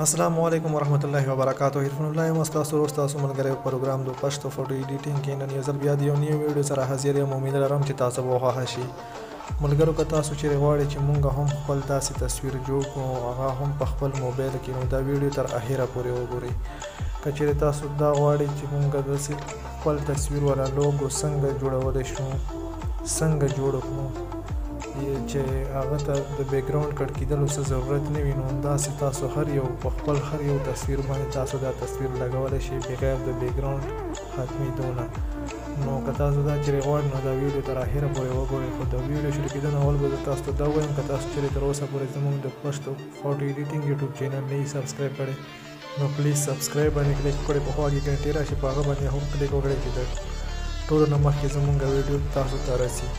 अस्सलामु अलैकुम वरहमतुल्लाहि वबरकातुहू हिरफुल्लाह मस्तासु रोस्तासु मलगरे प्रोग्राम दो पश्तो फोटो एडिटिंग کې نن یو ځل بیا د یو نیو ویډیو سره حاضر یم. امید لرم چې تاسو به خوښ شي. ملګرو که تاسو چیرې غواړئ چې مونږ هم خپل داسې تصویر جوړ کړو هغه هم په خپل موبایل کې، نو دا ویډیو تر اخره پورې وګورئ. که چیرې تاسو دا غواړئ چې مونږ داسې خپل تصویر والا لوګو څنګه جوړولی شو، څنګه جوړ کړو چې هغه ته د بیک ګراوند کټ کېدلو څه ضرورت نه وي، نو داسې تاسو هر یو په خپل هر یو تصویر باندې تاسو دا تصویر لګولی شئ بغیر د بیک ګراوند ختمېدو نه. نو که تاسو دا چیرې غواړئ نو دا ویډیو تر اخره پورې وګورئ. خو د ویډیو شروع کېدو نه اول به زه تاسو ته دا ووایم که تاسو چیرې تر اوسه پورې زموږ د پښتو فوټو ایډیټینګ یوټیوب چینل نه یې سبسکرایب کړی نو پلیز سبسکرایب باندې کلیک وکړئ. په خوا کې ګنټې راشي په هغه باندې هم کلیک وکړئ چې د ټولو نه مخکې زموږ ویډیو تاسو ته رسي.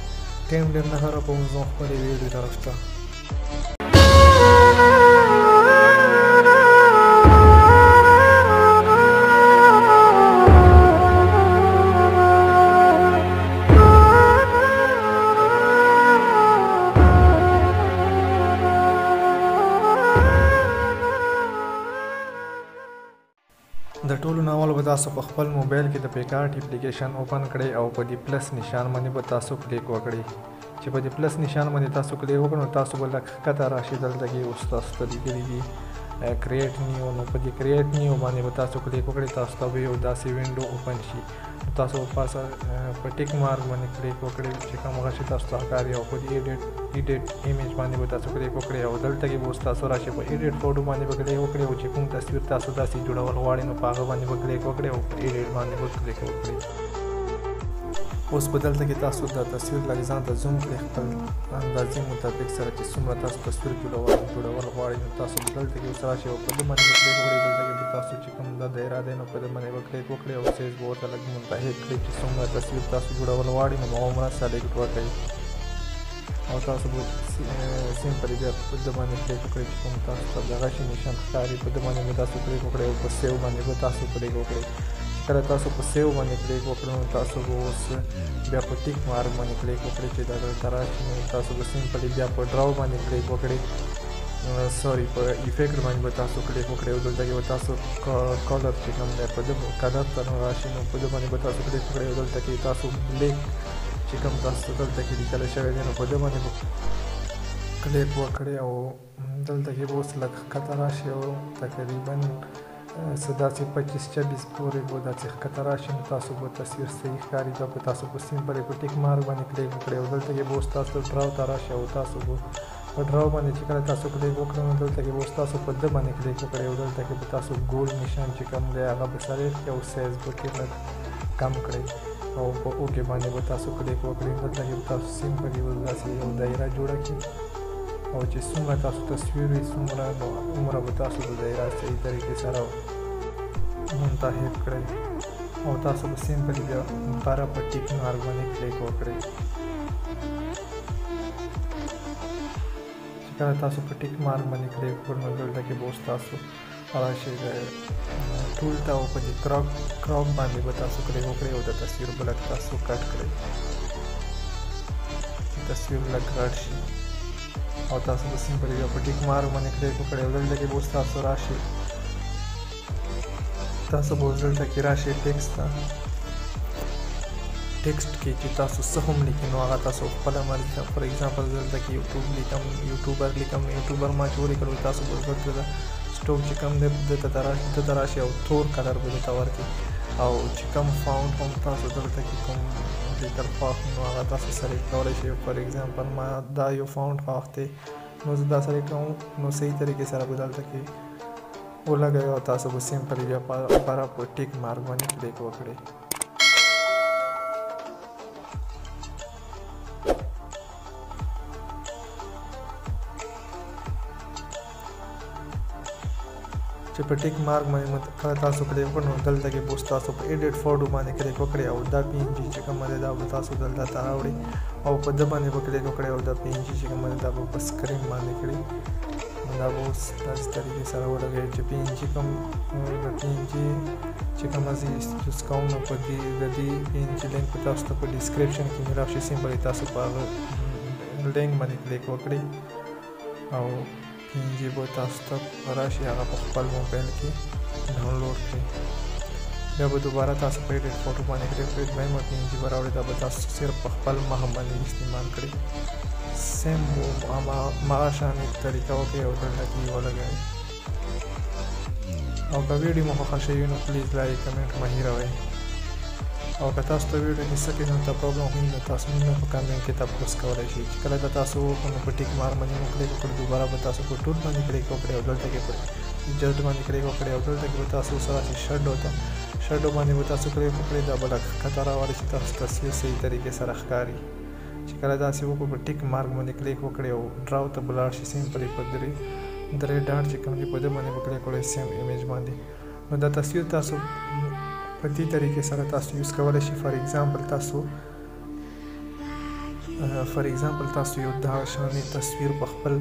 ټایم ډېر نه خرابوم، زه خپلې ویډیو طرف ته. د ټولو نه اول به تاسو په خپل موبایل کې د پیکارټ اپلیکیشن اوپن کړئ او په دې پلس نشان باندې به تاسو کلیک وکړئ. چې په دې پلس نشان باندې تاسو کلیک وکړئ نو تاسو به لږ ښکته راشي. دلته کې اوس تاسو ته لیکلي دي کریټ نیو، نو په دې کریټ نیو باندې به تاسو کلیک وکړئ. تاسو ته به یو داسې وینډو اوپن شي. تاسو پاسه په ټیک مارک باندې کلیک وکړئ چې کوم هغه شی تاسو ته ښکاري او په دې ایډیټ ایمیج باندې به تاسو کلیک وکړئ او دلته کې به اوس تاسو راشي په ایډیټ فوټو باندې به کلیک وکړئ او چې کوم تصویر تاسو داسې جوړول غواړئ نو په هغه باندې به کلیک وکړئ او په ایډیټ باندې به کلیک وکړئ. اوس په دلته کې تاسو دا تصویر لږ ځان ته زوم کړئ خپل اندازې مطابق سره چې څومره تاسو تصویر جوړول غواړئ نو تاسو په دلته کې اوس راشئ او په دې باندې به کلیک وکړئ. دلته کې به تاسو چې کوم دا دایره دی نو په دې باندې به کلیک وکړئ او سایز به ورته لږ منتهی کړئ چې څومره تصویر تاسو جوړول غواړئ نو هغومره سلیکټ وکړئ او تاسو به سمپلی بیا په دې باندې کلیک وکړئ چې کوم تاسو ته دغه شي نشان ښکاري په دې باندې به تاسو کلیک وکړئ او په سیو باندې به تاسو کلیک وکړئ. کله تاسو په سیو باندې کلیک وکړئ نو تاسو به اوس بیا په ټیک مارک باندې کلیک وکړئ چې دا دلته راشي نو تاسو به سمپلی بیا په ډراو باندې کلیک وکړئ، سوري په افیکټ باندې به تاسو کلیک وکړئ او دلته کې به تاسو کلر چې کوم دی په دې کلر ته راشي نو په دې باندې به تاسو کلیک وکړئ او دلته کې تاسو بلیک چې کوم تاسو دلته کې لیکلی شوی دی نو په دې باندې به کلیک وکړئ او دلته کې به اوس لږ ښکته راشي او تقریبا څه داسې 25-26 پورې به داسې ښکته راشي نو تاسو به تصویر صحیح ښکاري. دا به تاسو په سمپلی په ټیک مارک باندې کلیک وکړئ او دلته کې به اوس تاسو ډراو ته راشي او تاسو به په ډراو باندې چې کله تاسو کلیک وکړئ نو دلته کې به اوس تاسو په ده باندې کلیک وکړئ او دلته کې به تاسو ګول نشان چې کوم دی هغه به سلیکټ کړئ او سایز به کې لږ کم کړئ او په اوکې باندې به تاسو کلیک وکړئ. دلته کې به تاسو سمپلی به داسې یو دایره جوړه کړئ او چې څومره تاسو تصویر وي څومره نو عمره به تاسو د دایره صحیح طریقې سره منتخب کړئ او تاسو به سمپلی بیا دوباره په ټیک مارک باندې کلیک وکړئ. چې کله تاسو په ټیک مارک باندې کلیک وکړئ نو دلته کې به اوس تاسو راشئ ټول ته او په دې کراپ باندې به تاسو کلیک وکړئ او د تصویر به لږ تاسو کټ کړئ چې تصویر لږ غټ شي او تاسو به سمپلی بیا په ټیک مارک باندې کلیک وکړئ او دلته کې به اوس تاسو راشئ تاسو به اوس دلته کې راشئ ټیکسټ ته. ټیکسټ کې چې تاسو څه هم لیکئ نو هغه تاسو خپله مرضي ده. فار ایګزامپل دلته کې یوټیوب لیکم یوټیوبر لیکم نو یوټیوبر ما چې ولیکلو تاسو به دلته د سټوک چې کوم دی دلته ته راشئ او تور کلر به درته ورکړي او چې کوم فاونټ هم تاسو دلته کې کوم لیکل خوښ نو هغه تاسو سلیکټ کولی شئ. فار ایګزامپل ما دا یو فاونټ خوښ دی نو زه دا سلیکټ کوم نو صحیح طریقې سره به دلته کې ولګئ او تاسو به سمپلی بیا دوباره په ټیک مارک باندې کلیک وکړئ. چې په ټیک مارک باندې کله تاسو کلیک وکړئ نو دلته کې به اوس تاسو په ایډیټ فوټو باندې کلیک وکړئ او دا PNG چې کومه دی دا به تاسو دلته ته راوړئ او په ده باندې به کلیک وکړئ او دا PNG چې کومه دی دا به په سکرین باندې کړئ. دا به اوس داسې طریقې سره ولګوئ چې PNG کوم د PNG چې کومه زه یوز کوم نو په دې د دې PNG لینک به تاسو ته په ډسکرپشن کې مې راشي. سمپلی تاسو په هغه لینک باندې کلیک وکړئ او PNG به تاسو ته راشي هغه په خپل موبایل کې ډاونلوډ کړئ. بیا به دوباره تاسو په ایډیټ فوټو باندې کلیک کړئ، دویمه PNG به راوړئ، دا به تاسو صرف په خپل مخ باندې استعمال کړئ. سیم هماغه شانې طریقه وکړئ او دلته کې یې ولګوئ. او که ویډیو مو خوښه شوي نو پلیز لایک کمنټ مه هېروئ. او که تاسو ته ویډیو کې څه قسم ته پرابلم وي نو تاسو موږ په کمنټ کې تپوس کولی شئ. چې کله به تاسو وکړو نو په ټیک مارک باندې مو کلیک وکړئ، دوباره به تاسو په ټول باندې کلیک وکړئ او دلته کې په جسټ باندې کلیک وکړئ او دلته کې به تاسو سره چې شډو باندې به تاسو کلیک وکړئ، دا به لږ ښکته راوړي چې تاسو تصویر صحیح طریقې سره ښکاري. چې کله داسې وکړو په ټیک مارک باندې کلیک وکړئ او ډراو ته به لاړ شي، سیمپلي په درې ډاټ چې کوم دي په دې باندې به کلیک وکړئ سیم ایمیج باندې. نو دا تصویر تاسو په دې طریقې سره تاسو یوز کولی شئ. فار ایگزامپل تاسو یو دغه شانې تصویر په خپل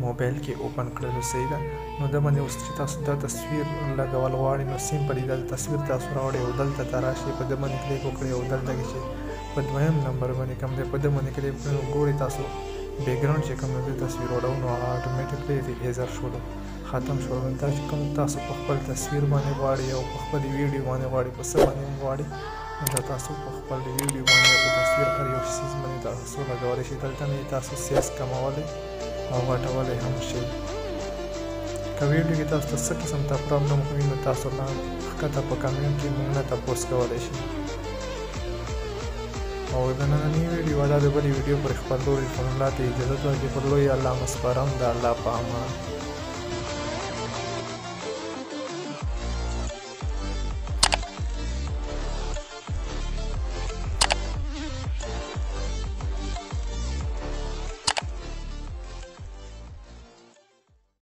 موبایل کې اوپن کړلو، صحیح ده. نو دا باندې اوس چې تاسو دا تصویر لګول غواړئ نو سیمپلي دا تصویر تاسو راوړئ او دلته ته راشئ، په دې باندې کلیک وکړئ او دلته کې چې په دویم نمبر باندې کوم دی په دې باندې کلیک وکړئ نو ګورئ تاسو بیکګراوند چې کوم دی تصویر وړو نو هغه اټومیټیکلی ایزر شولو، ختم شو. دا چې کوم تاسو په خپل تصویر باندې غواړئ او په خپل ویډیو باندې غواړئ، په څه باندې غواړئ، نو دا تاسو په خپل ویډیو باندې په تصویر هر یو څیز باندې تاسو لګولی شئ. دلته نه تاسو سیز کمولی او غټولی هم شئ. که ویډیو کې تاسو ته څه قسم ته پرابلم وي نو تاسو ښکته په کمنټ کې موږ نه تپوس کولی شئ. او د نننۍ ویډیو دا د بلې ویډیو پر خپرولو ته اجازه ده چې پر لوی الله مسپارم د الله په امان.